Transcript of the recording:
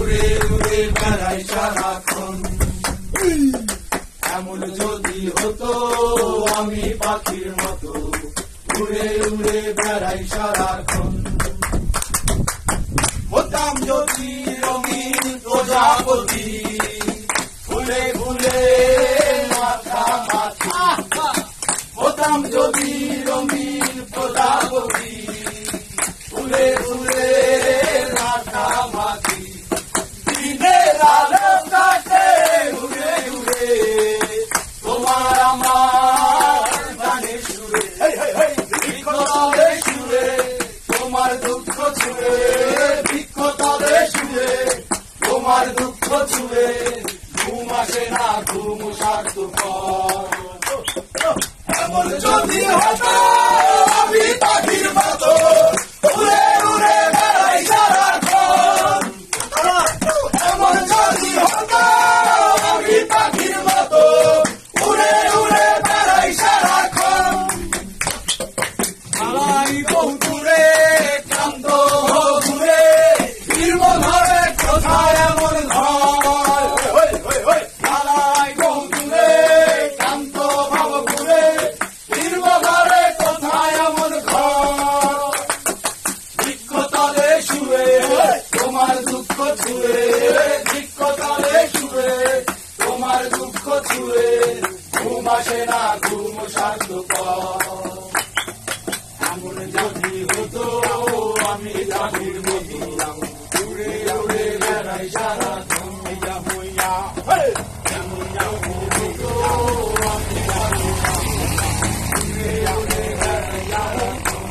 উড়ে উড়ে বেড়াই সারাক্ষণ। এমন যদি হতো আমি পাখির মতো উড়ে উড়ে বেড়াই সারাক্ষণ। হতাম যদি রঙিন প্রজাপতি ফুলে ফুলে মাখামাখি। হতাম যদি রঙিন প্রজাপতি ফুলে ফুলে মাখামাখি। দিনের আলো কাটে উড়ে উড়ে তোমার আমার গানে সুরে। বৃক্ষতলে সুরে তোমার দুঃখ ছুড়ে। বৃক্ষতলে সুরে তোমার দুঃখ ছুড়ে। ঘুম আসে না ঘুম স্বার্থপর। এমন যদি হতো আমি পাখির মতো উড়ে উড়ে বেড়াই সারাক্ষণ। এমন যদি হতো আমি পাখির মতো উড়ে উড়ে বেড়াই সারাক্ষণ। আলাই বহুদূরে ক্লান্ত ঘুরে ফিরব ঘরে কোথায় এমন ঘর। আলাই বহুদূরে ক্লান্ত ভাব ঘুরে ফিরব ঘরে কোথায় এমন ঘর। বৃক্ষতলে শুয়ে তোমার দুঃখ ছুঁয়ে। বৃক্ষতলে শুয়ে তোমার দুঃখ ছুঁয়ে। ঘুম আসে না ঘুম স্বার্থপর। এমন যদি হতো আমি পাখির মতো উড়ে উড়ে বেড়াই সারাক্ষণ। এমন যদি হতো আমি পাখির মতো উড়ে উড়ে বেড়াই সারাক্ষণ।